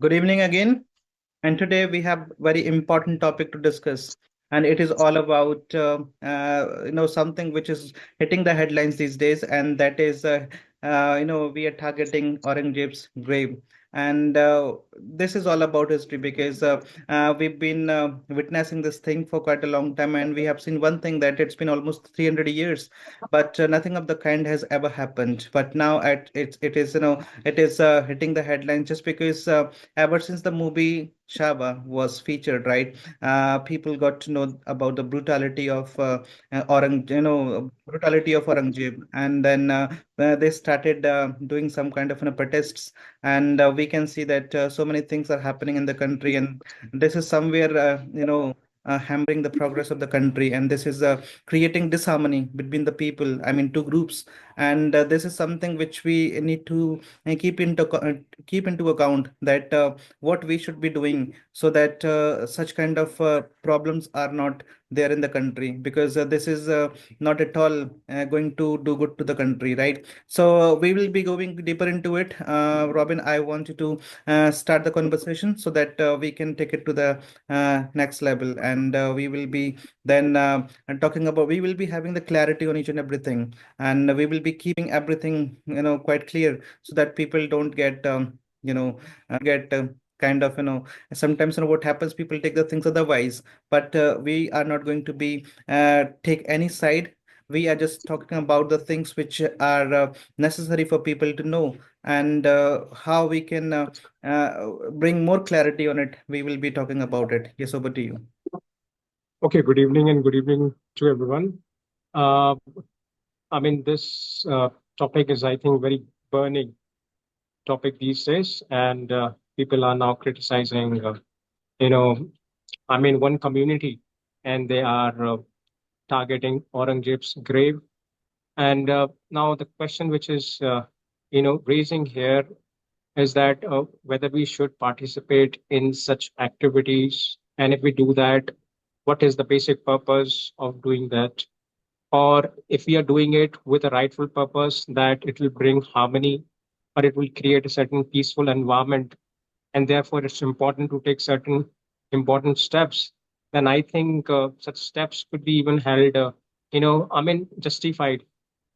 Good evening again. And today we have very important topic to discuss, and it is all about something which is hitting the headlines these days, and that is we are targeting Aurangzeb's grave, and this is all about history because we've been witnessing this thing for quite a long time, and we have seen one thing that it's been almost 300 years, but nothing of the kind has ever happened. But now it is hitting the headlines just because. Ever since the movie Shaba was featured, right? People got to know about the brutality of brutality of Aurangzeb, and then they started doing some kind of protests, and we can see that so many things are happening in the country, and this is somewhere hampering the progress of the country, and this is creating disharmony between the people. I mean, two groups, and this is something which we need to keep into account that what we should be doing so that such kind of problems are not there in the country, because this is not at all going to do good to the country, right? So we will be going deeper into it. Robin, I want you to start the conversation so that we can take it to the next level, and we will be then talking about, we will be having the clarity on each and everything, and we will be keeping everything quite clear so that people don't get get kind of sometimes what happens, people take the things otherwise, but we are not going to be take any side. We are just talking about the things which are necessary for people to know, and how we can bring more clarity on it. We will be talking about it. Yes, over to you. Okay, good evening and good evening to everyone. Uh, this topic is, I think, very burning topic these days, and people are now criticizing, you know, one community, and they are targeting Aurangzeb's grave. And now the question which is, raising here is that whether we should participate in such activities, and if we do that, what is the basic purpose of doing that? Or if we are doing it with a rightful purpose, that it will bring harmony or it will create a certain peaceful environment, and therefore it's important to take certain important steps, then I think such steps could be even held justified.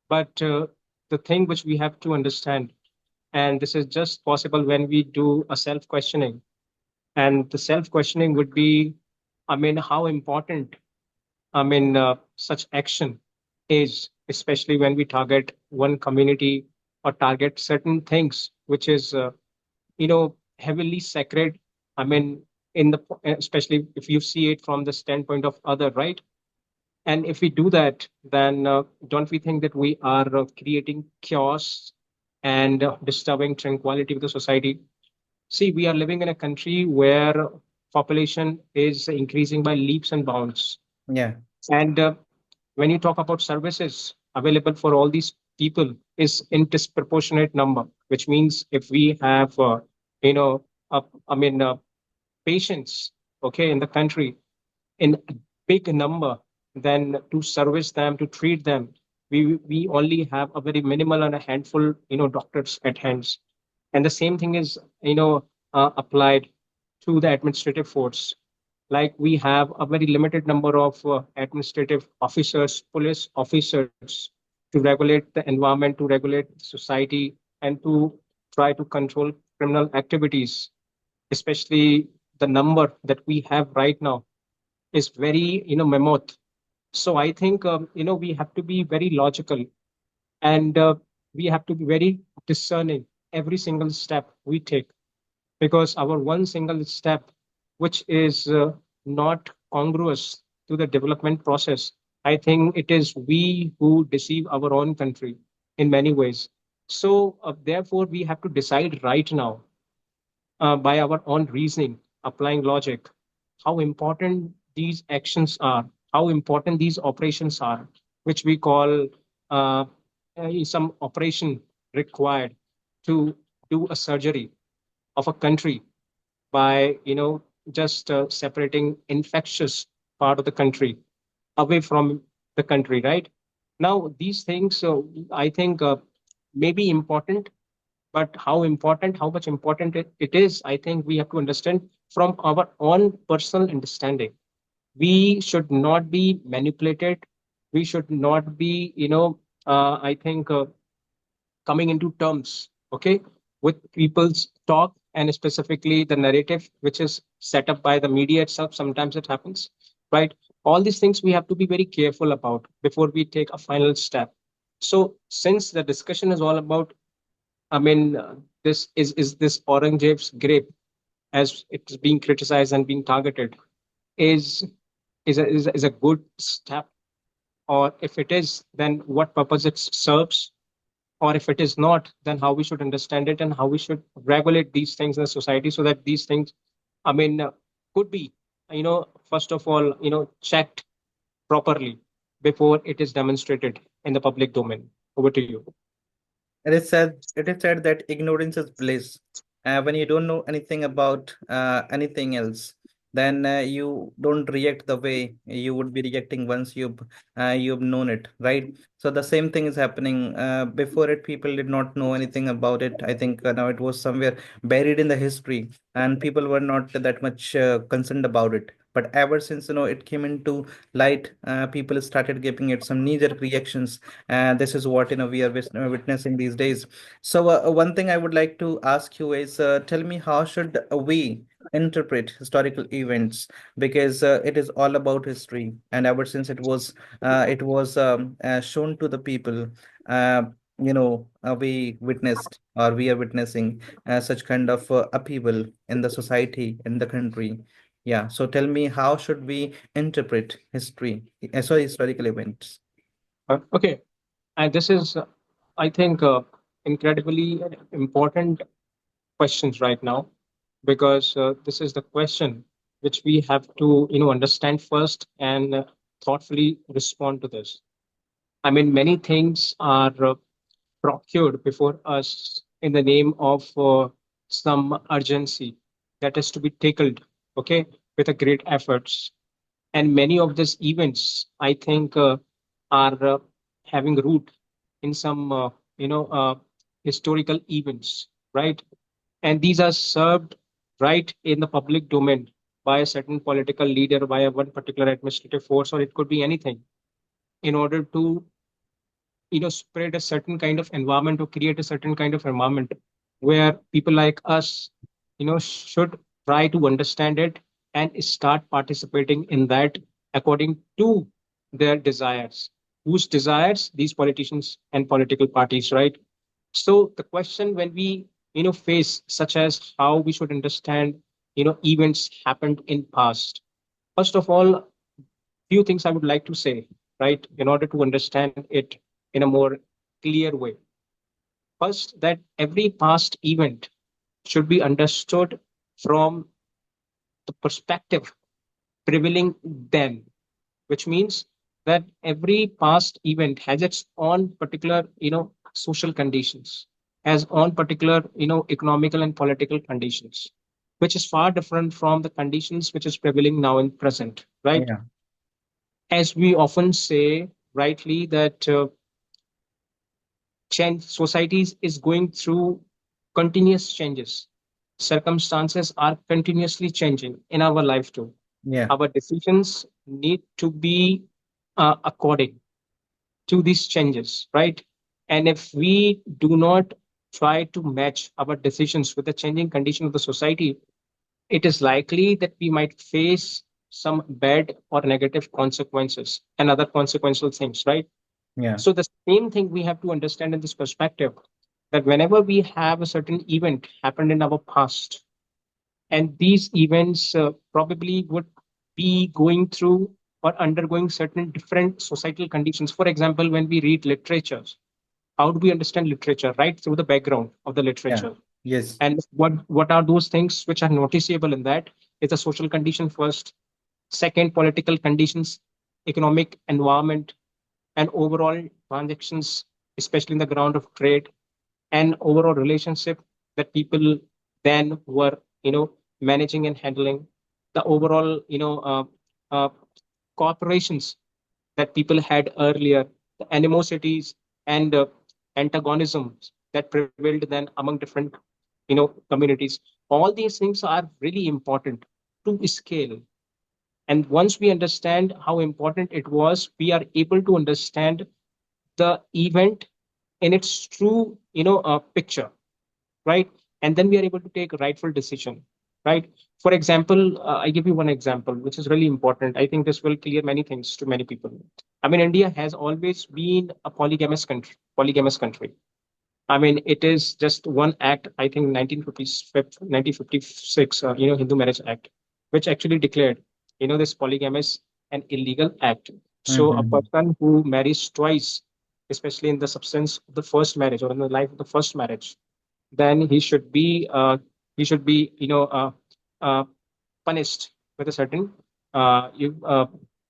But the thing which we have to understand, and this is just possible when we do a self questioning, and the self questioning would be, how important such action is, especially when we target one community or target certain things, which is, heavily sacred. I mean, especially if you see it from the standpoint of other, right? And if we do that, then don't we think that we are creating chaos and disturbing tranquility of the society? See, we are living in a country where population is increasing by leaps and bounds. Yeah. And when you talk about services available for all these people is in disproportionate number, which means if we have, you know, uh, I mean, uh, patients, okay, in the country in a big number, then to service them, to treat them, we only have a very minimal and a handful, doctors at hands. And the same thing is, applied to the administrative force. Like we have a very limited number of administrative officers, police officers, to regulate the environment, to regulate society, and to try to control criminal activities, especially the number that we have right now is very, mammoth. So I think, we have to be very logical, and we have to be very discerning every single step we take, because our one single step, which is not congruous to the development process, I think it is we who deceive our own country in many ways. So, therefore, we have to decide right now, by our own reasoning, applying logic, how important these actions are, how important these operations are, which we call uh, some operation required to do a surgery of a country by just separating infectious part of the country away from the country, right? Now these things, I think, may be important, But how much important it is, I think we have to understand from our own personal understanding. We should not be manipulated. We should not be, I think, coming into terms, okay, with people's talk, and specifically the narrative which is set up by the media itself. Sometimes it happens, right? All these things we have to be very careful about before we take a final step. So since the discussion is all about, I mean, this is this Aurangzeb's grape, as it's being criticized and being targeted, is is a good step, or if it is, then what purpose it serves, or if it is not, then how we should understand it and how we should regulate these things in the society so that these things, I mean, could be, first of all, checked properly before it is demonstrated in the public domain. Over to you. It is said that ignorance is bliss. When you don't know anything about anything else, then you don't react the way you would be reacting once you've known it, right? So the same thing is happening. Before it, people did not know anything about it. I think now it was somewhere buried in the history, and people were not that much concerned about it. But ever since it came into light, people started giving it some knee-jerk reactions, and this is what we are witnessing these days. So one thing I would like to ask you is, tell me, how should we interpret historical events, because it is all about history, and ever since it was shown to the people, uh, we witnessed, or we are witnessing such kind of upheaval in the society, in the country. Yeah, so tell me, how should we interpret history, sorry, historical events? Okay, and this is, I think, incredibly important questions right now, because this is the question which we have to, understand first and thoughtfully respond to this. I mean, many things are procured before us in the name of some urgency that is to be tackled, okay, with a great efforts. And many of these events, I think, are having root in some, historical events, right? And these are served right in the public domain by a certain political leader, by a one particular administrative force, or it could be anything, in order to, spread a certain kind of environment or create a certain kind of environment where people like us, should try to understand it and start participating in that according to their desires. Whose desires? These politicians and political parties, right? So the question when we, face such as how we should understand, events happened in past. First of all, few things I would like to say, right, in order to understand it in a more clear way. First, that every past event should be understood from the perspective prevailing then, which means that every past event has its own particular, social conditions, has own particular, economical and political conditions, which is far different from the conditions which is prevailing now in present, right? Yeah, As we often say rightly that change societies is going through continuous changes. Circumstances are continuously changing in our life too. yeah, Our decisions need to be according to these changes, right? And if we do not try to match our decisions with the changing condition of the society, it is likely that we might face some bad or negative consequences and other consequential things, right? yeah, So the same thing we have to understand in this perspective, that whenever we have a certain event happened in our past, and these events probably would be going through or undergoing certain different societal conditions. For example, when we read literatures, how do we understand literature? Right through the background of the yeah, literature. yes, And what are those things which are noticeable in that? It's a social condition first, second, political conditions, economic environment, and overall transactions, especially in the ground of trade, and overall relationship that people then were, managing and handling, the overall, uh, corporations that people had earlier, the animosities and antagonisms that prevailed then among different communities. All these things are really important to scale. And once we understand how important it was, we are able to understand the event in its true picture, right? And then we are able to take a rightful decision, right? For example, I give you one example which is really important. I think this will clear many things to many people. I mean, India has always been a polygamous country. I mean, it is just one act, I think 1956, Hindu Marriage Act, which actually declared, this polygamous an illegal act. So a Mm-hmm. person who marries twice, especially in the substance of the first marriage or in the life of the first marriage, then he should be uh, punished with a certain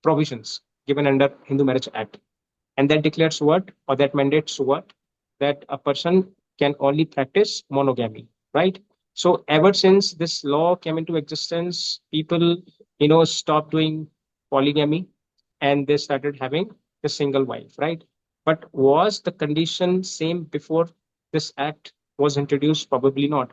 provisions given under Hindu Marriage Act, and that declares what, or that mandates what, that a person can only practice monogamy, right? So ever since this law came into existence, people stopped doing polygamy, and they started having a single wife, right? But was the condition same before this act was introduced? Probably not.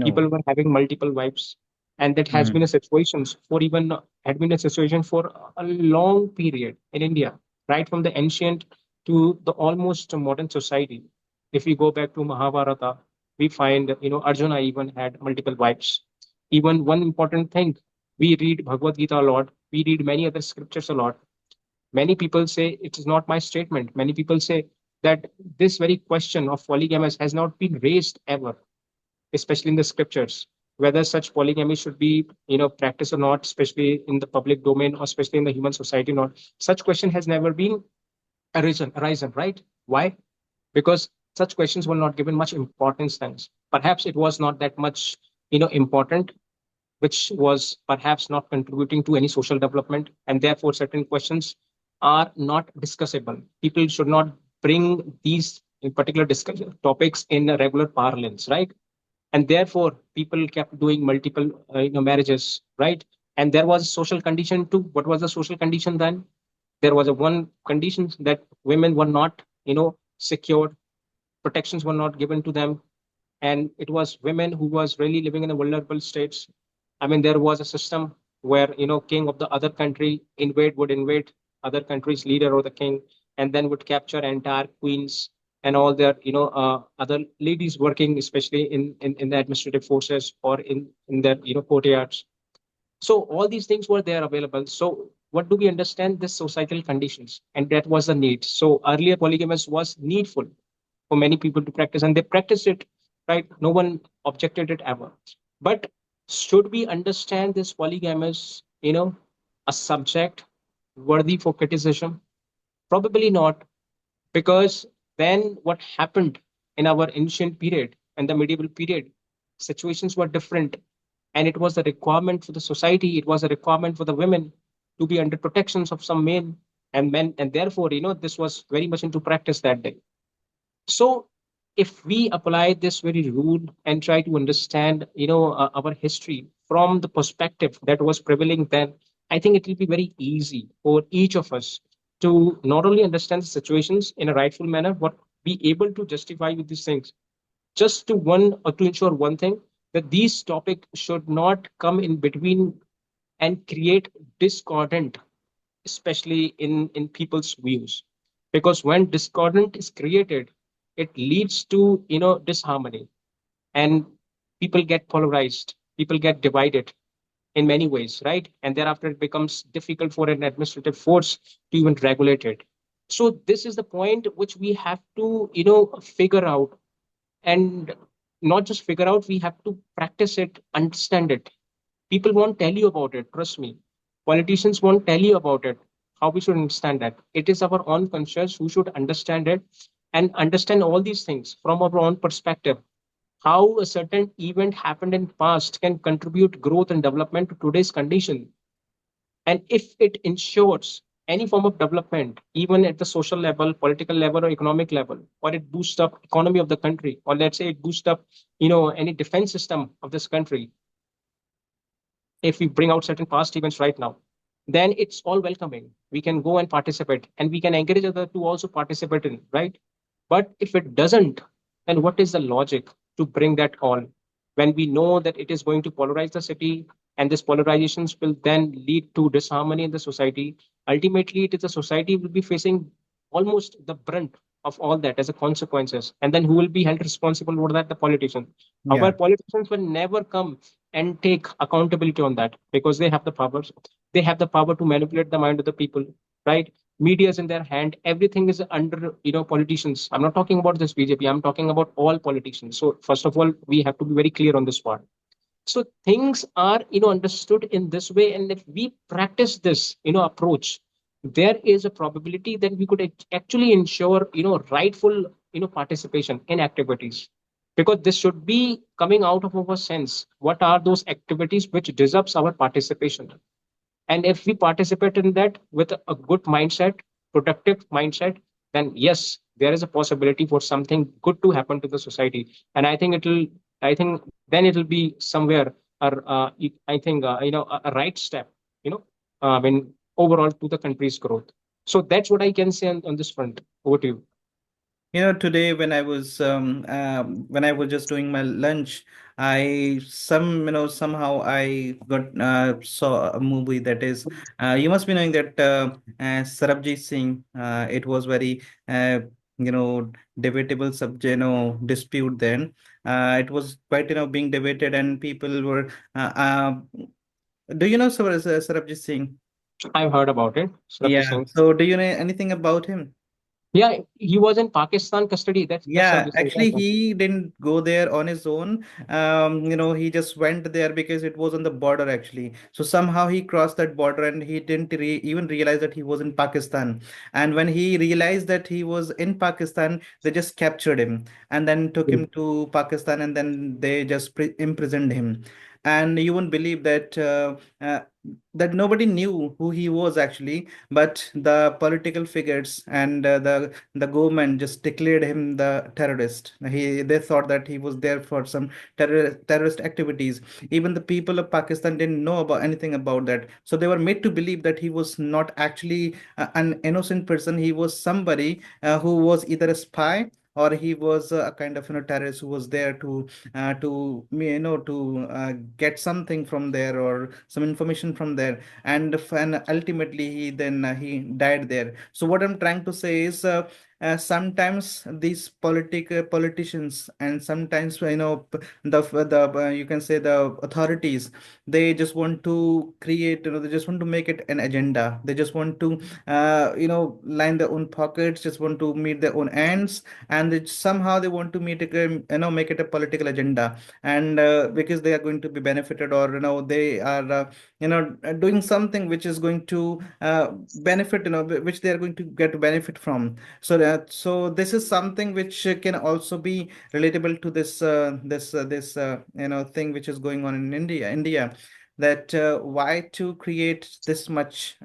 People No. were having multiple wives, and that has been a Mm. situation for even had been a situation for a long period in India, right from the ancient to the almost modern society. If we go back to Mahabharata, we find Arjuna even had multiple wives. Even one important thing, we read Bhagavad Gita a lot, we read many other scriptures a lot. Many people say it is not my statement. Many people say that this very question of polygamous has not been raised ever, especially in the scriptures, whether such polygamy should be practiced or not, especially in the public domain or especially in the human society or not. Such question has never been arisen, right? Why? Because such questions were not given much importance then. Perhaps it was not that much important, which was perhaps not contributing to any social development, and therefore certain questions are not discussable. People should not bring these in particular discussion topics in a regular parlance, right? And therefore people kept doing multiple marriages, right? And there was a social condition too. What was the social condition then? There was a one condition that women were not secured, protections were not given to them, and it was women who was really living in a vulnerable states. I mean, there was a system where king of the other country would invade other country's leader or the king, and then would capture entire queens and all their other ladies working, especially in the administrative forces or in their courtyards. So all these things were there available. So what do we understand? This societal conditions, and that was the need. So earlier polygamous was needful for many people to practice, and they practiced it, right? No one objected it ever. But should we understand this polygamous, a subject worthy for criticism? Probably not, because then what happened in our ancient period and the medieval period, situations were different, and it was a requirement for the society, it was a requirement for the women to be under protections of some men, and therefore this was very much into practice that day. So if we apply this very rule and try to understand, our history from the perspective that was prevailing then, I think it will be very easy for each of us to not only understand the situations in a rightful manner, but be able to justify with these things. Just to one or to ensure one thing, that these topics should not come in between and create discordant, especially in people's views, because when discordant is created, it leads to disharmony, and people get polarized, people get divided in many ways, right? And thereafter it becomes difficult for an administrative force to even regulate it. So this is the point which we have to figure out, and not just figure out, we have to practice it, understand it. People won't tell you about it, trust me. Politicians won't tell you about it. How we should understand that? It is our own conscience who should understand it, and understand all these things from our own perspective. How a certain event happened in past can contribute growth and development to today's condition. And if it ensures any form of development, even at the social level, political level, or economic level, or it boosts up economy of the country, or let's say it boosts up any defense system of this country, if we bring out certain past events right now, then it's all welcoming. We can go and participate, and we can encourage others to also participate in, right? But if it doesn't, then what is the logic to bring that on when we know that it is going to polarize the city, and this polarizations will then lead to disharmony in the society? Ultimately, it is the society will be facing almost the brunt of all that as a consequences, and then who will be held responsible for that? The politicians. However, Yeah. politicians will never come and take accountability on that because they have the powers. They have the power to manipulate the mind of the people, right? Media is in their hand. Everything is under, politicians. I'm not talking about just BJP. I'm talking about all politicians. So first of all, we have to be very clear on this part. So things are, understood in this way, and if we practice this, approach, there is a probability that we could actually ensure, rightful, participation in activities, because this should be coming out of our sense. What are those activities which deserves our participation? And if we participate in that with a good mindset, productive mindset, then yes, there is a possibility for something good to happen to the society. And I think then it'll be somewhere, I think, a right step, you know, when overall to the country's growth. So that's what I can say on this front. Over to you. Today when I was just doing my lunch, somehow I got saw a movie that is, you must be knowing that Sarabjit Singh. It was very you know debatable subject, dispute then. It was quite being debated, and people were. Do you know Sarabjit Singh? I've heard about it. Surabhi Yeah. Singh. So do you know anything about him? Yeah, he was in Pakistan custody. That's Yeah, Surabhi Singh, actually, right? he didn't go there on his own. He just went there because it was on the border, actually. So somehow he crossed that border and he didn't even realize that he was in Pakistan. And when he realized that he was in Pakistan, they just captured him and then took him to Pakistan, and then they just imprisoned him. And you won't believe that nobody knew who he was actually, but the political figures and the government just declared him the terrorist. They thought that he was there for some terrorist activities. Even the people of Pakistan didn't know about anything about that, so they were made to believe that he was not actually an innocent person. He was somebody who was either a spy, or he was a kind of terrorist who was there to get something from there or some information from there. And ultimately he died there. So what I'm trying to say is, sometimes these politicians, and sometimes the you can say the authorities, they just want to create, they just want to make it an agenda. They just want to line their own pockets, just want to meet their own ends, and somehow they want to make it a political agenda. And because they are going to be benefited, or they are doing something which is going to benefit, which they are going to get benefit from. So this is something which can also be relatable to this thing which is going on in India, that why to create this much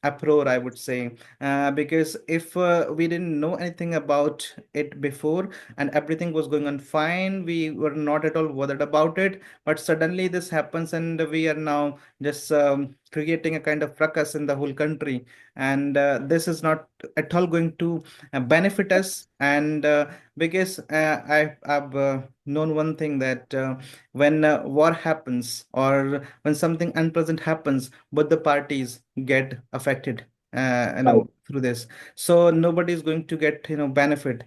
uproar, I would say. Because if we didn't know anything about it before, and everything was going on fine, we were not at all bothered about it, but suddenly this happens, and we are now just creating a kind of fracas in the whole country. And this is not at all going to benefit us. And because I've known one thing, that when war happens, or when something unpleasant happens, both the parties get affected through this. So nobody is going to get benefit.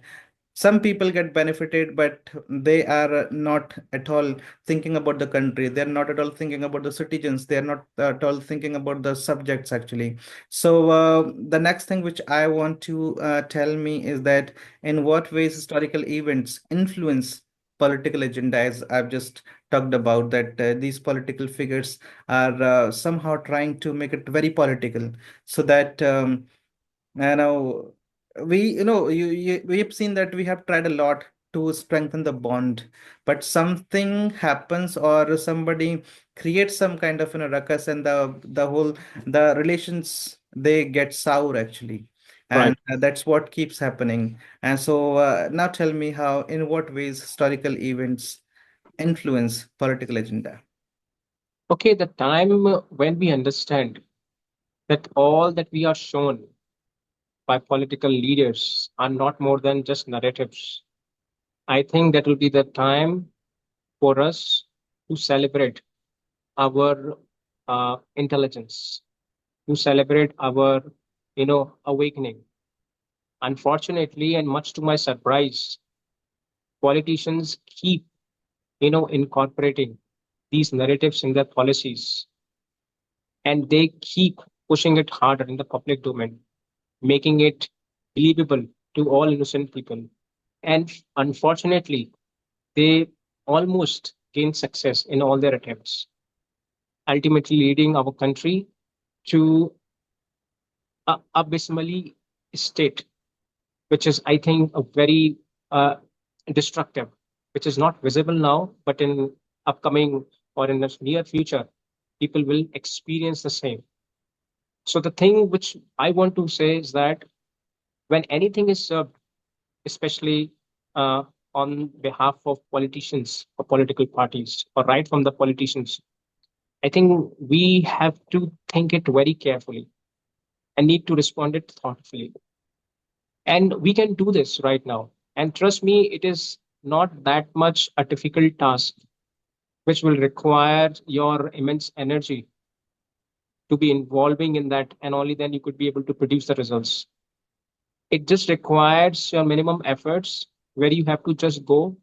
Some people get benefited, but they are not at all thinking about the country. They're not at all thinking about the citizens. They're not at all thinking about the subjects, actually. So the next thing which I want to tell me is that, in what ways historical events influence political agenda, as I've just talked about, that these political figures are somehow trying to make it very political, so that now, we have seen that we have tried a lot to strengthen the bond, but something happens, or somebody creates some kind of ruckus, and the relations, they get sour, actually. Right. And that's what keeps happening. And so now tell me, how, in what ways historical events influence political agenda? Okay, the time when we understand that all that we are shown by political leaders are not more than just narratives, I think that will be the time for us to celebrate our intelligence, to celebrate our, awakening. Unfortunately, and much to my surprise, politicians keep, incorporating these narratives in their policies, and they keep pushing it harder in the public domain, making it believable to all innocent people. And unfortunately, they almost gain success in all their attempts, ultimately leading our country to a abysmally state, which is, I think, a very uh, destructive, which is not visible now, but in upcoming or in the near future, people will experience the same. So the thing which I want to say is that when anything is served, especially uh, on behalf of politicians or political parties, or right from the politicians, I think we have to think it very carefully and need to respond it thoughtfully. And we can do this right now. And trust me, it is not that much a difficult task, which will require your immense energy to be involving in that, and only then you could be able to produce the results. It just requires your minimum efforts, where you have to just go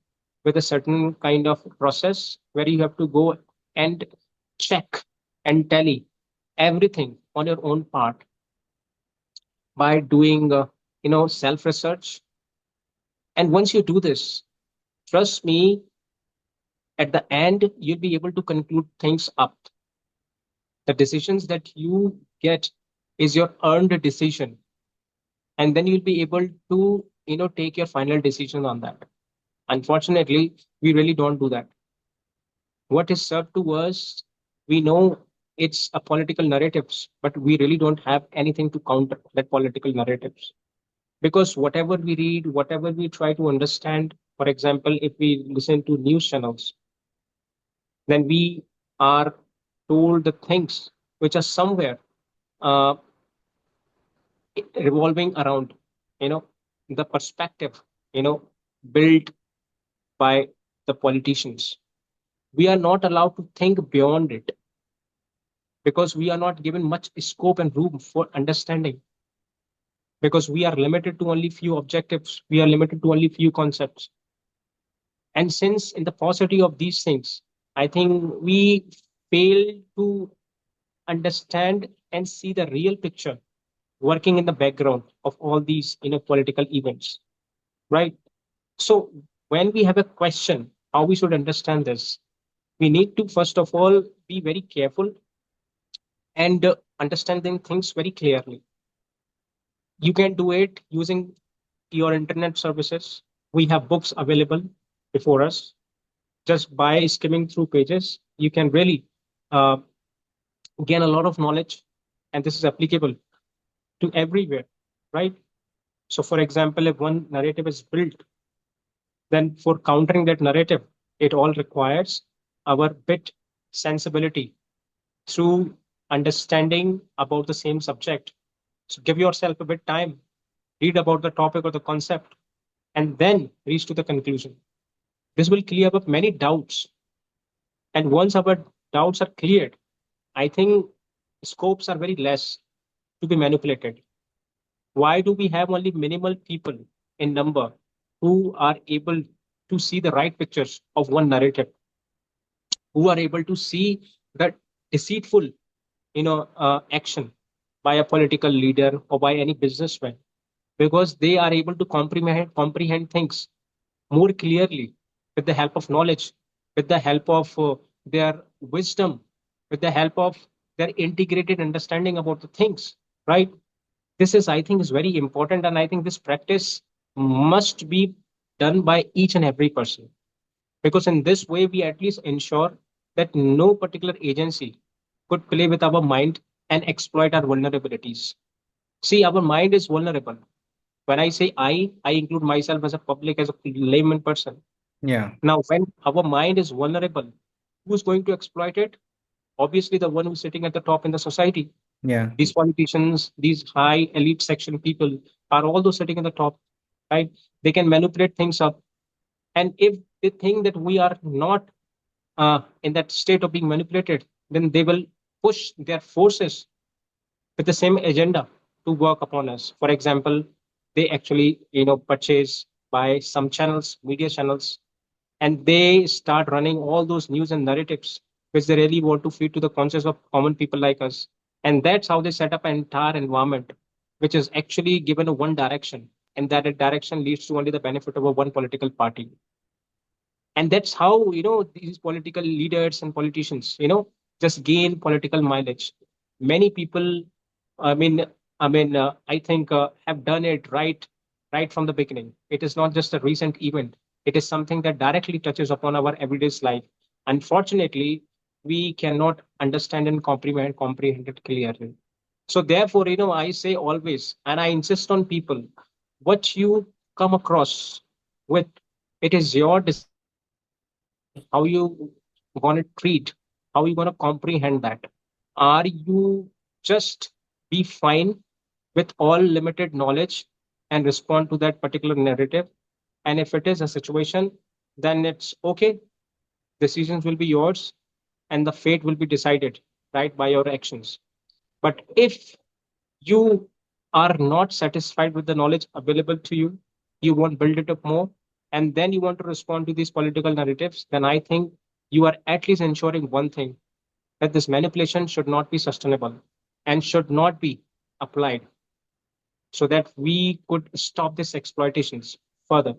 with a certain kind of process, where you have to go and check and tally everything on your own part by doing self research. And once you do this, trust me, at the end you'll be able to conclude things up. The decisions that you get is your earned decision, and then you'll be able to take your final decision on that. Unfortunately, we really don't do that. What is served to us, we know it's a political narratives, but we really don't have anything to counter that political narratives. Because whatever we read, whatever we try to understand, for example, if we listen to news channels, then we are told the things which are somewhere uh, revolving around, you know, the perspective, you know, built by the politicians. We are not allowed to think beyond it, because we are not given much scope and room for understanding, because we are limited to only few objectives, we are limited to only few concepts. And since in the paucity of these things, I think we fail to understand and see the real picture working in the background of all these political events, right? So when we have a question how we should understand this, we need to first of all be very careful and understanding things very clearly. You can do it using your internet services. We have books available before us. Just by skimming through pages, you can really uh, gain a lot of knowledge, and this is applicable to everywhere, right? So, for example, if one narrative is built, then for countering that narrative, it all requires our bit sensibility through understanding about the same subject. So, give yourself a bit time, read about the topic or the concept, and then reach to the conclusion. This will clear up many doubts. And once our doubts are cleared, I think scopes are very less to be manipulated. Why do we have only minimal people in number who are able to see the right pictures of one narrative, who are able to see that deceitful, action by a political leader or by any businessman? Because they are able to comprehend things more clearly with the help of knowledge, with the help of their wisdom, with the help of their integrated understanding about the things, right? This is, I think, is very important, and I think this practice must be done by each and every person, because in this way we at least ensure that no particular agency could play with our mind and exploit our vulnerabilities. See, our mind is vulnerable. When I say I include myself as a public, as a layman person. Yeah, Now, when our mind is vulnerable, who's going to exploit it? Obviously, the one who's sitting at the top in the society. yeah, These politicians, these high elite section people are all those sitting in the top, right? They can manipulate things up. And if they think that we are not in that state of being manipulated, then they will push their forces with the same agenda to work upon us. For example, they actually, purchase by some channels, media channels, and they start running all those news and narratives which they really want to feed to the conscience of common people like us. And that's how they set up an entire environment which is actually given a one direction, and that direction leads to only the benefit of a one political party. And that's how these political leaders and politicians just gain political mileage. Many people, i mean I think have done it right from the beginning. It is not just a recent event. It is something that directly touches upon our everyday's life. Unfortunately, we cannot understand and comprehend it clearly. So therefore, I say always, and I insist on people, what you come across with, it is your decision how you want to treat, how you want to comprehend that. Are you just be fine with all limited knowledge and respond to that particular narrative? And if it is a situation, then it's okay. Decisions will be yours, and the fate will be decided right by your actions. But if you are not satisfied with the knowledge available to you, you want to build it up more, and then you want to respond to these political narratives, then I think you are at least ensuring one thing, that this manipulation should not be sustainable and should not be applied, so that we could stop these exploitations further.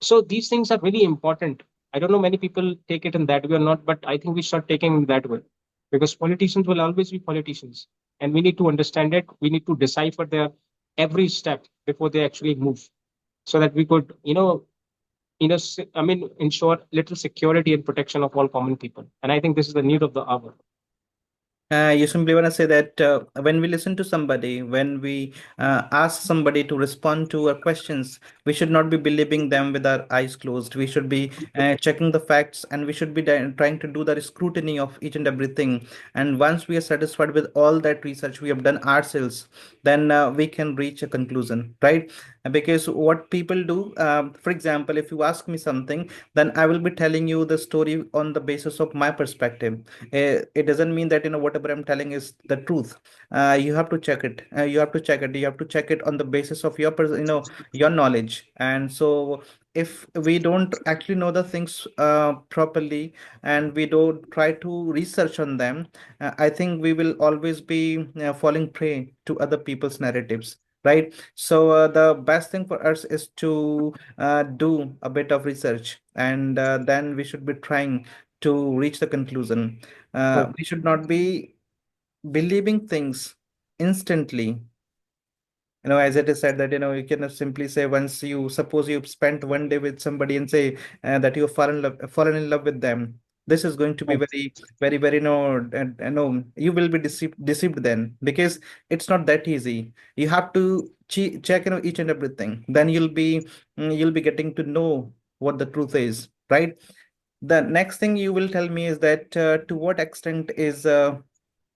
So these things are really important. I don't know many people take it in that way or not, but I think we should taking it that way, because politicians will always be politicians, and we need to understand it. We need to decipher their every step before they actually move, so that we could, ensure little security and protection of all common people. And I think this is the need of the hour. You simply want to say that when we listen to somebody, when we ask somebody to respond to our questions, we should not be believing them with our eyes closed. We should be checking the facts, and we should be trying to do the scrutiny of each and everything. And once we are satisfied with all that research we have done ourselves, then we can reach a conclusion, right? Because what people do, for example, if you ask me something, then I will be telling you the story on the basis of my perspective. It doesn't mean that whatever I'm telling is the truth. You have to check it. You have to check it. You have to check it on the basis of your your knowledge. And so if we don't actually know the things properly, and we don't try to research on them, I think we will always be falling prey to other people's narratives, right? So the best thing for us is to do a bit of research, and then we should be trying to reach the conclusion. We should not be believing things instantly. As it is said that, you cannot simply say, once you suppose you've spent one day with somebody and say that you've fallen in love with them. This is going to be very, very, very, you will be deceived then, because it's not that easy. You have to check, each and everything. Then you'll be getting to know what the truth is, right? The next thing you will tell me is that to what extent is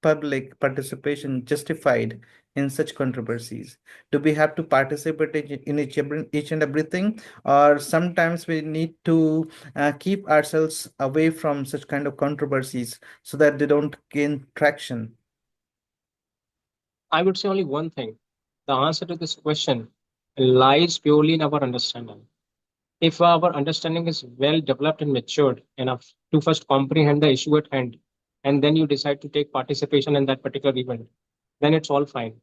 public participation justified in such controversies? Do we have to participate in each and everything, or sometimes we need to keep ourselves away from such kind of controversies so that they don't gain traction? I would say only one thing. The answer to this question lies purely in our understanding. If our understanding is well developed and matured enough to first comprehend the issue at hand, and then you decide to take participation in that particular event, then it's all fine.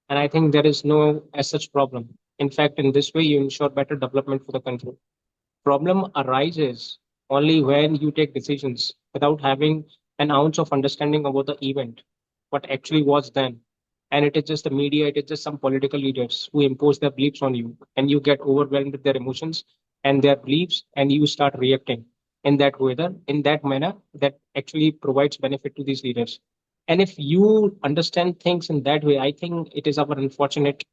And I think there is no as such problem. In fact, in this way, you ensure better development for the country. Problem arises only when you take decisions without having an ounce of understanding about the event, what actually was then. And it is just the media, it is just some political leaders who impose their beliefs on you, and you get overwhelmed with their emotions and their beliefs, and you start reacting in that way, in that manner that actually provides benefit to these leaders. And if you understand things in that way, I think it is our unfortunate,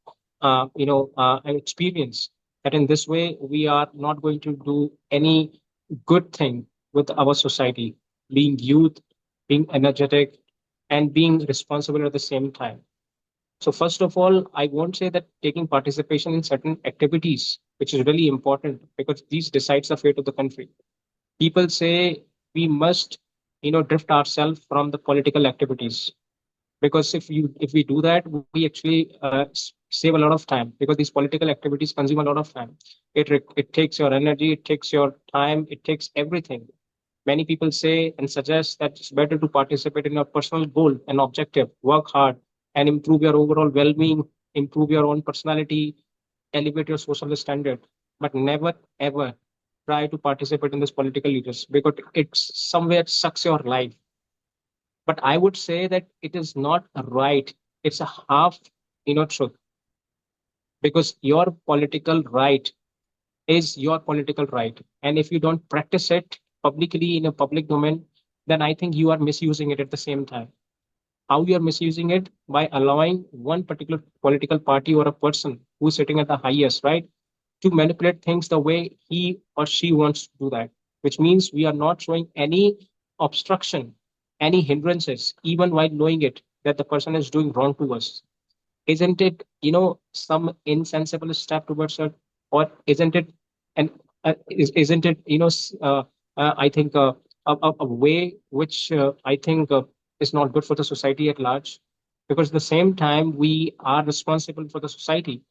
experience that in this way we are not going to do any good thing with our society, being youth, being energetic, and being responsible at the same time. So first of all, I won't say that taking participation in certain activities which is really important because these decides the fate of the country. People say we must, drift ourselves from the political activities, because if we do that, we actually save a lot of time, because these political activities consume a lot of time. It takes your energy, it takes your time, it takes everything. Many people say and suggest that it's better to participate in your personal goal and objective, work hard, and improve your overall well-being, improve your own personality, elevate your social standard, but never ever try to participate in this political leaders, because it's somewhere sucks your life. But I would say that it is not a right, it's a half, truth, because your political right is your political right. And if you don't practice it publicly in a public domain, then I think you are misusing it at the same time. How you are misusing it? By allowing one particular political party or a person who's sitting at the highest, right, to manipulate things the way he or she wants to do that, which means we are not showing any obstruction, any hindrances, even while knowing it that the person is doing wrong to us. Isn't it, some insensible step towards it? Or isn't it, and isn't it, I think, a way which I think is not good for the society at large? Because at the same time, we are responsible for the society,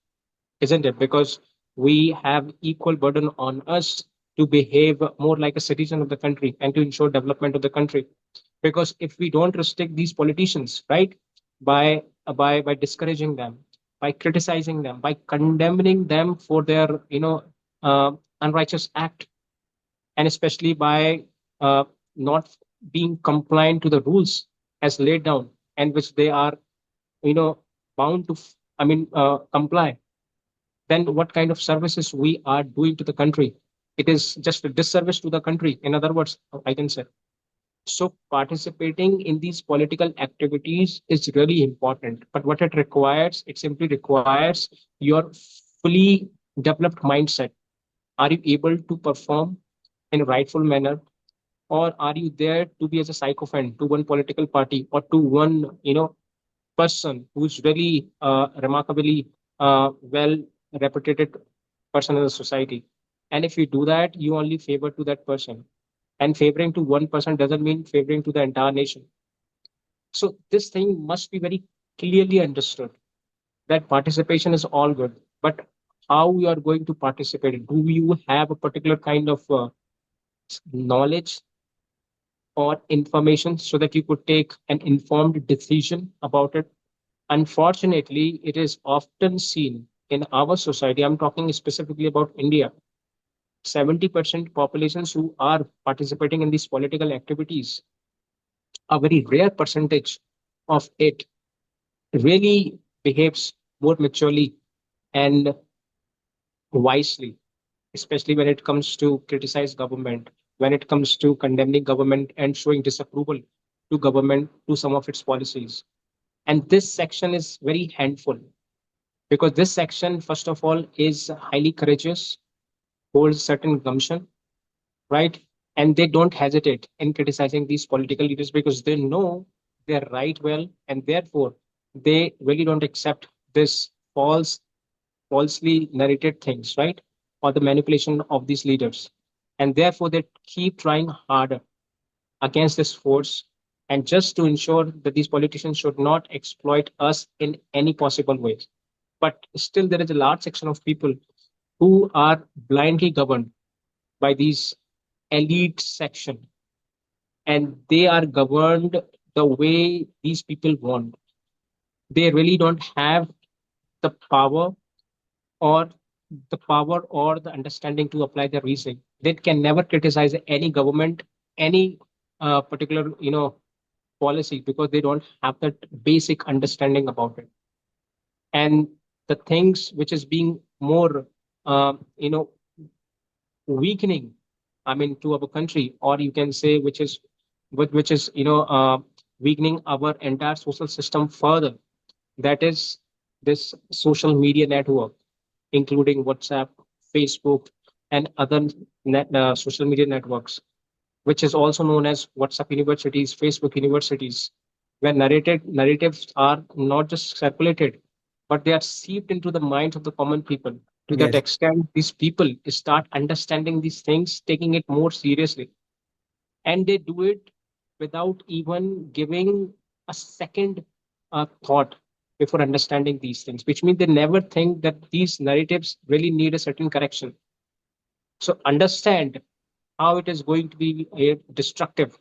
isn't it? Because we have equal burden on us to behave more like a citizen of the country and to ensure development of the country. Because if we don't restrict these politicians, right, by discouraging them, by criticizing them, by condemning them for their unrighteous act, and especially by not being compliant to the rules as laid down, and which they are you know bound to comply, then what kind of services we are doing to the country? It is just a disservice to the country, in other words, I can say. So participating in these political activities is really important. But what it requires, it simply requires your fully developed mindset. Are you able to perform in a rightful manner? Or are you there to be as a sycophant to one political party or to one, person who's really remarkably well reputed person in the society? And if you do that, you only favor to that person, and favoring to one person doesn't mean favoring to the entire nation. So this thing must be very clearly understood, that participation is all good, but how you are going to participate? Do you have a particular kind of knowledge or information so that you could take an informed decision about it? Unfortunately, it is often seen in our society. I'm talking specifically about India. 70% populations who are participating in these political activities, a very rare percentage of it really behaves more maturely and wisely, especially when it comes to criticize government, when it comes to condemning government and showing disapproval to government, to some of its policies. And this section is very handful, because this section, first of all, is highly courageous, holds certain gumption, right? And they don't hesitate in criticizing these political leaders because they know they're right well, and therefore they really don't accept this falsely narrated things, right? Or the manipulation of these leaders. And therefore they keep trying harder against this force, and just to ensure that these politicians should not exploit us in any possible ways. But still, there is a large section of people who are blindly governed by these elite section, and they are governed the way these people want. They really don't have the or power or the understanding to apply their reasoning. They can never criticize any government, any particular policy, because they don't have that basic understanding about it. And the things which is being more uh, you know weakening, I mean, to our country, or you can say which is weakening our entire social system further. That is this social media network, including WhatsApp, Facebook, and other social media networks, which is also known as WhatsApp universities, Facebook universities, where narratives are not just circulated, but they are seeped into the minds of the common people. To that Yes. extent, these people start understanding these things, taking it more seriously, and they do it without even giving a second thought before understanding these things, which means they never think that these narratives really need a certain correction. So understand how it is going to be destructive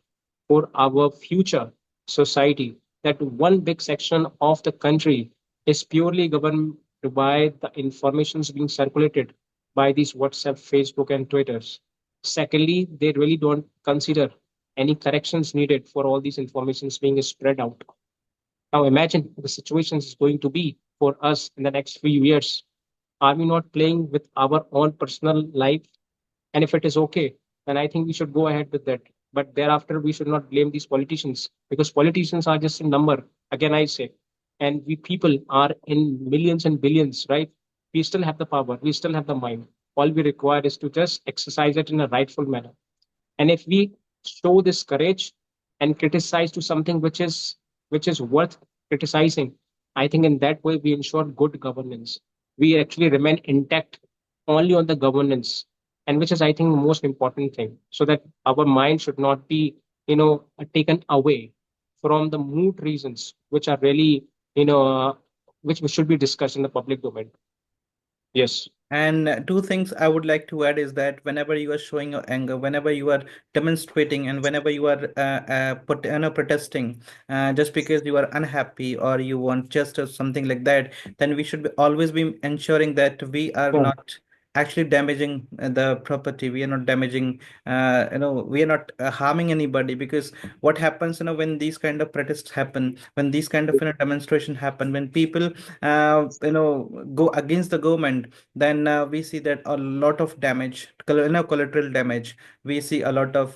for our future society, that one big section of the country is purely governed by the informations being circulated by these WhatsApp, Facebook, and Twitters. Secondly, they really don't consider any corrections needed for all these informations being spread out. Now imagine the situation is going to be for us in the next few years. Are we not playing with our own personal life? And if it is okay, then I think we should go ahead with that. But thereafter, we should not blame these politicians, because politicians are just a number. Again, I say, and we people are in millions and billions, right? We still have the power, we still have the mind. All we require is to just exercise it in a rightful manner. And if we show this courage and criticize to something which is worth criticizing, I think in that way we ensure good governance. We actually remain intact only on the governance, and which is, I think, the most important thing, so that our mind should not be, taken away from the mood reasons which are really, you know uh, which should be discussed in the public domain. Yes. And two things I would like to add is that whenever you are showing your anger, whenever you are demonstrating, and whenever you are protesting, just because you are unhappy or you want just something like that, then we should always be ensuring that we are Yeah. not actually damaging the property. We are not damaging, we are not harming anybody. Because what happens, when these kind of protests happen, when these kind of demonstration happen, when people go against the government, then we see that a lot of damage, collateral damage. We see a lot of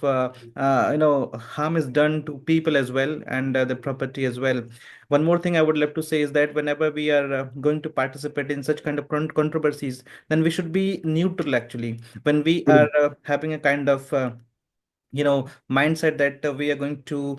harm is done to people as well, and the property as well. One more thing I would love to say is that whenever we are going to participate in such kind of controversies, then we should be neutral actually. When we are having a kind of mindset that we are going to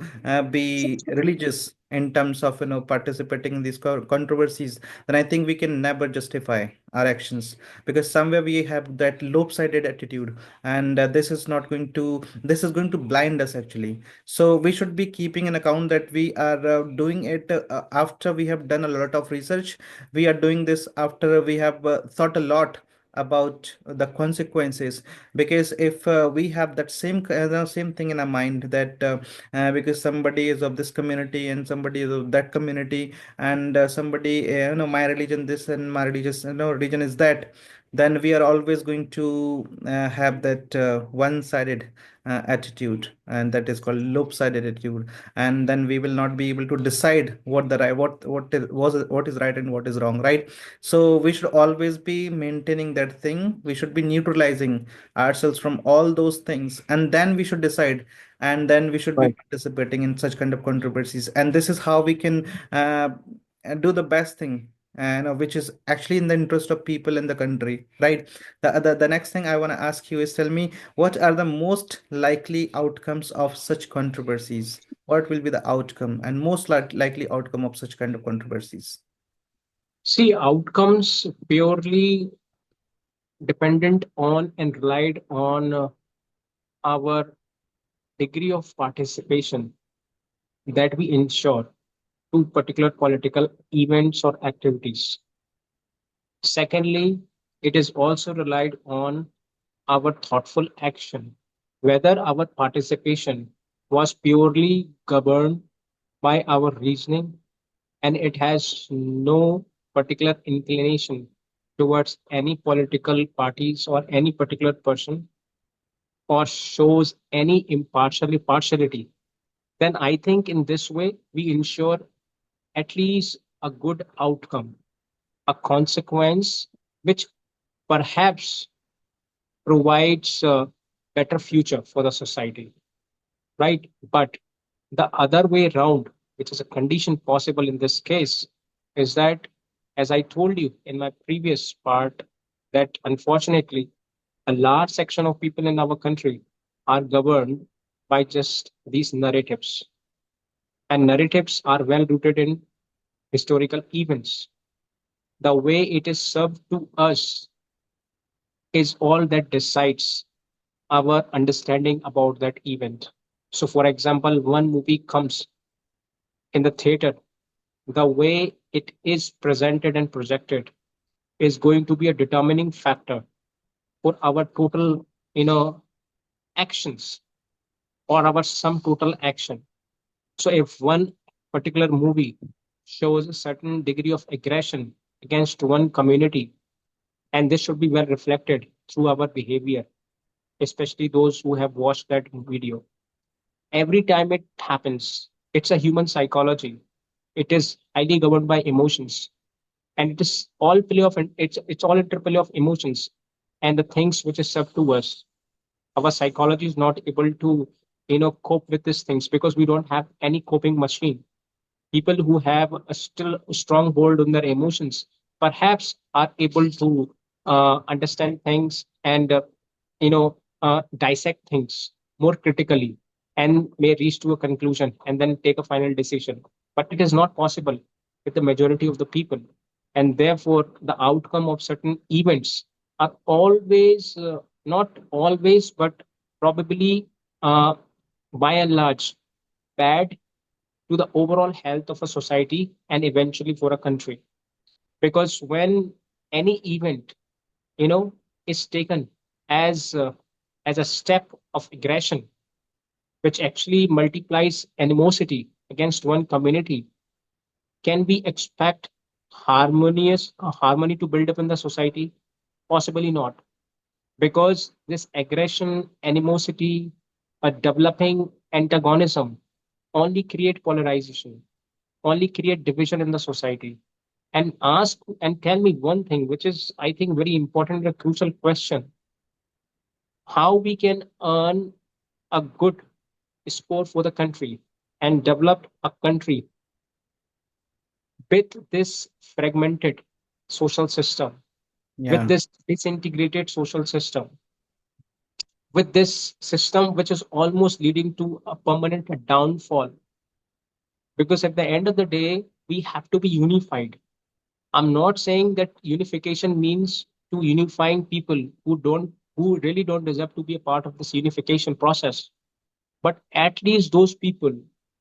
be religious in terms of participating in these controversies, then I think we can never justify our actions, because somewhere we have that lopsided attitude, and this is going to blind us actually. So we should be keeping an account that we are doing it after we have done a lot of research. We are doing this after we have thought a lot about the consequences. Because if we have that same thing in our mind, that because somebody is of this community and somebody is of that community, and somebody my religion this and my religious religion is that, then we are always going to have that one-sided attitude, and that is called lopsided attitude. And then we will not be able to decide what the right what is right and what is wrong, right? So we should always be maintaining that thing. We should be neutralizing ourselves from all those things, and then we should decide, and then we should be Right. participating in such kind of controversies. And this is how we can uh, do the best thing, and which is actually in the interest of people in the country, right? The next thing I want to ask you is, tell me, what are the most likely outcomes of such controversies? What will be the outcome and most likely outcome of such kind of controversies? See, outcomes purely dependent on and relied on our degree of participation that we ensure to particular political events or activities. Secondly, it is also relied on our thoughtful action, whether our participation was purely governed by our reasoning and it has no particular inclination towards any political parties or any particular person, or shows any partiality, then I think in this way we ensure at least a good outcome, a consequence which perhaps provides a better future for the society, right? But the other way around, which is a condition possible in this case, is that, as I told you in my previous part, that unfortunately a large section of people in our country are governed by just these narratives. And narratives are well rooted in historical events. The way it is served to us is all that decides our understanding about that event. So, for example, one movie comes in the theater, the way it is presented and projected is going to be a determining factor for our total, you know, actions or our sum total action. So, if one particular movie shows a certain degree of aggression against one community, and this should be well reflected through our behavior, especially those who have watched that video. Every time it happens, it's a human psychology. It is highly governed by emotions, and it is all play of it's all interplay of emotions and the things which is sub to us. Our psychology is not able to cope with these things because we don't have any coping machine. People who have a still strong hold on their emotions perhaps are able to understand things and dissect things more critically and may reach to a conclusion and then take a final decision, but it is not possible with the majority of the people, and therefore the outcome of certain events are always not always but probably uh, by and large bad to the overall health of a society and eventually for a country. Because when any event, you know, is taken as as a step of aggression, which actually multiplies animosity against one community, can we expect harmony to build up in the society? Possibly not, because this aggression, animosity, a developing antagonism only create polarization, only create division in the society. And ask and tell me one thing, which is, I think, very important and a crucial question: how we can earn a good score for the country and develop a country with this fragmented social system, with Yeah. this disintegrated social system, with this system which is almost leading to a permanent downfall. Because at the end of the day, we have to be unified. I'm not saying that unification means to unifying people who really don't deserve to be a part of this unification process, but at least those people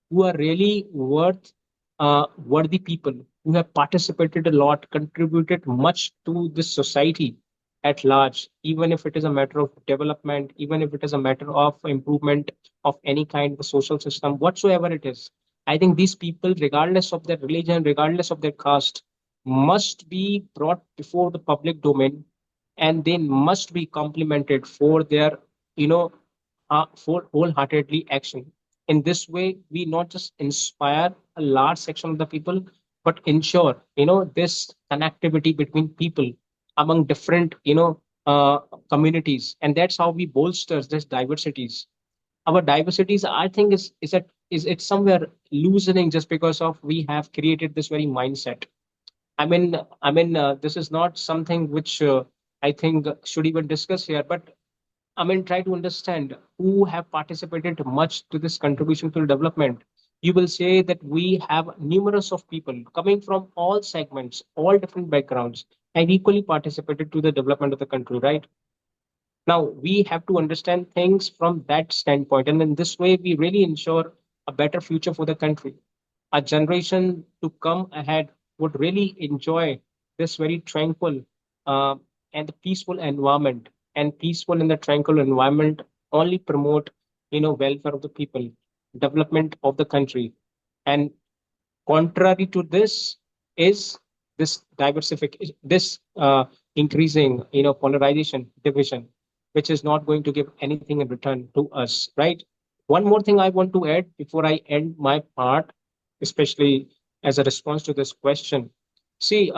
who are really worthy people who have participated a lot, contributed much to this society at large, even if it is a matter of development, even if it is a matter of improvement of any kind of social system whatsoever it is. I think these people, regardless of their religion, regardless of their caste, must be brought before the public domain, and they must be complimented for their you know for wholeheartedly action. In this way, we not just inspire a large section of the people, but ensure this connectivity between people among different communities, and that's how we bolster this diversities. Our diversities, I think, is that is it's somewhere loosening just because of we have created this very mindset. This is not something which I think should even discuss here, but try to understand who have participated much to this contribution to development. You will say that we have numerous of people coming from all segments, all different backgrounds, and equally participated to the development of the country, right? Now we have to understand things from that standpoint, and in this way, we really ensure a better future for the country. A generation to come ahead would really enjoy this very tranquil uh, and peaceful environment. And peaceful in the tranquil environment only promote welfare of the people, development of the country. And contrary to this is this diversification, this increasing polarization, division, which is not going to give anything in return to us, right? One more thing I want to add before I end my part, especially as a response to this question. See,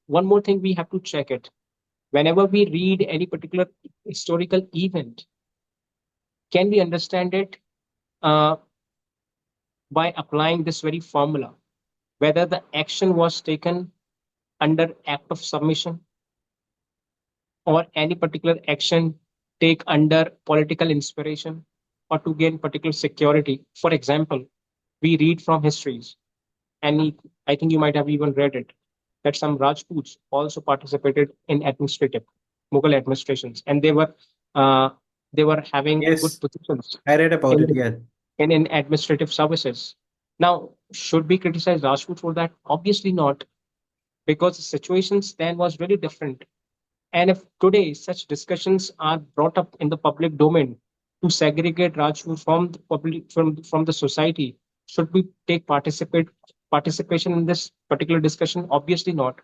one more thing we have to check it. Whenever we read any particular historical event, can we understand it uh, by applying this very formula? Whether the action was taken under act of submission or any particular action take under political inspiration or to gain particular security. For example, we read from histories, and I think you might have even read it, that some Rajputs also participated in administrative. Mughal administrations, and uh, they were having good Yes, positions I read about in it. Yeah. in administrative services. Now, should we criticize Rajput for that? Obviously not, because the situations then was really different. And if today such discussions are brought up in the public domain to segregate Rajput from the public from the society, should we take participation in this particular discussion? Obviously not.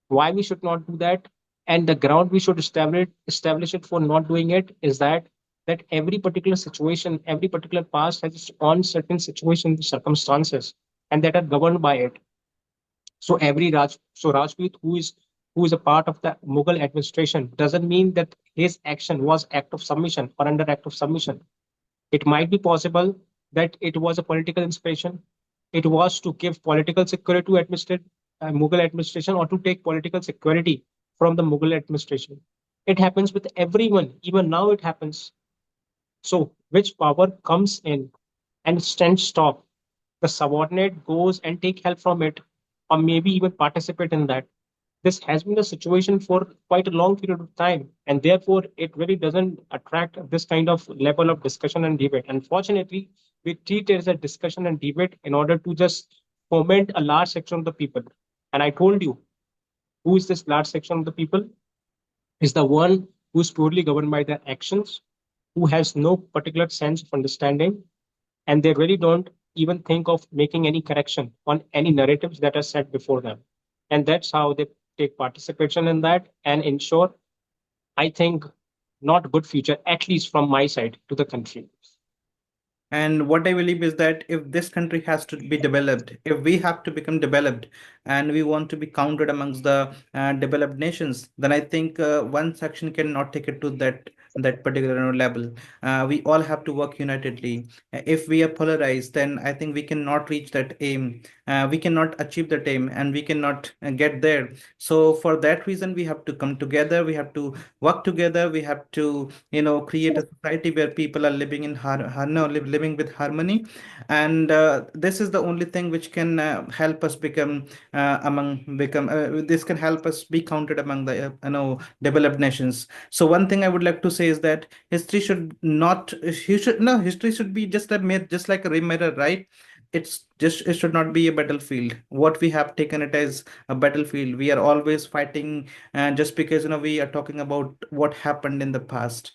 Why we should not do that, and the ground we should establish it for not doing it is that every particular situation, every particular past has its own certain situation circumstances, and that are governed by it. So Rajput who is a part of the Mughal administration doesn't mean that his action was act of submission or under act of submission. It might be possible that it was a political inspiration. It was to give political security to Mughal administration, or to take political security from the Mughal administration. It happens with everyone. Even now it happens. So which power comes in and stands stop? The subordinate goes and take help from it, or maybe even participate in that. This has been the situation for quite a long period of time, and therefore it really doesn't attract this kind of level of discussion and debate. Unfortunately, we treat it as a discussion and debate in order to just foment a large section of the people. And I told you, who is this large section of the people? Is the one who's purely governed by their actions, who has no particular sense of understanding, and they really don't even think of making any correction on any narratives that are set before them. And that's how they take participation in that and ensure, I think, not good future, at least from my side, to the country. And what I believe is that if this country has to be developed, if we have to become developed and we want to be counted amongst the developed nations, then I think one section cannot take it to that particular level. We all have to work unitedly. If we are polarized, then I think we cannot reach that aim. We cannot achieve that aim, and we cannot get there. So for that reason, we have to come together. We have to work together. We have to, create a society where people are living in no, living with harmony, and this is the only thing which can help us become this can help us be counted among the developed nations. So one thing I would like to say is that history should not you should no history should be just a myth, just like a mirror, right? It should not be a battlefield. What we have taken it as a battlefield. We are always fighting, and just because we are talking about what happened in the past,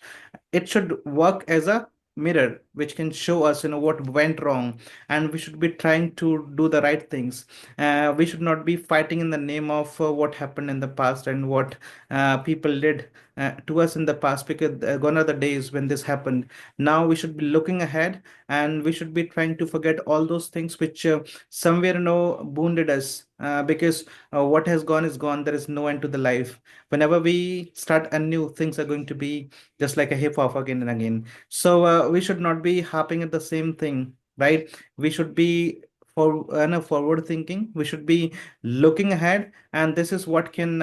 it should work as a mirror which can show us what went wrong, and we should be trying to do the right things. We should not be fighting in the name of what happened in the past and what people did to us in the past, because gone are the days when this happened. Now we should be looking ahead, and we should be trying to forget all those things which somewhere wounded us, because what has gone is gone. There is no end to the life. Whenever we start anew, things are going to be just like a hip hop again and again. So we should not be harping at the same thing, right? We should be forward thinking. We should be looking ahead, and this is what can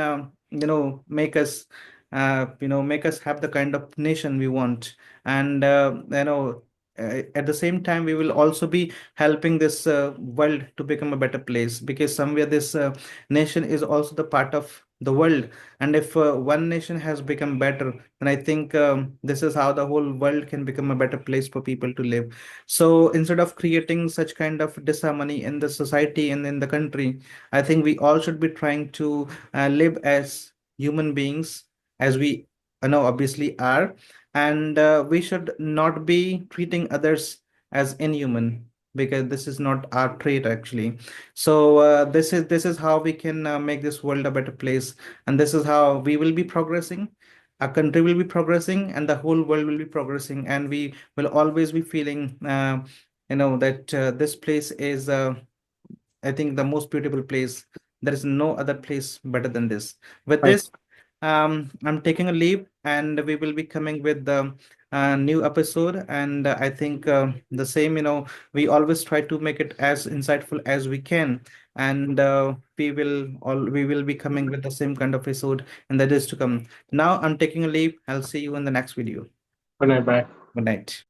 make us have the kind of nation we want. And at the same time, we will also be helping this world to become a better place, because somewhere this nation is also the part of the world. And if one nation has become better, then I think this is how the whole world can become a better place for people to live. So instead of creating such kind of disharmony in the society and in the country, I think we all should be trying to live as human beings, as we obviously are. And we should not be treating others as inhuman, because this is not our trait actually. So this is how we can make this world a better place, and this is how we will be progressing. Our country will be progressing, and the whole world will be progressing, and we will always be feeling that this place is I think the most beautiful place. There is no other place better than this. With Right. this, I'm taking a leave, and we will be coming with the new episode. And I think the same, we always try to make it as insightful as we can. And we will be coming with the same kind of episode in the days to come. Now I'm taking a leave. I'll see you in the next video. Good night. Bye. Good night.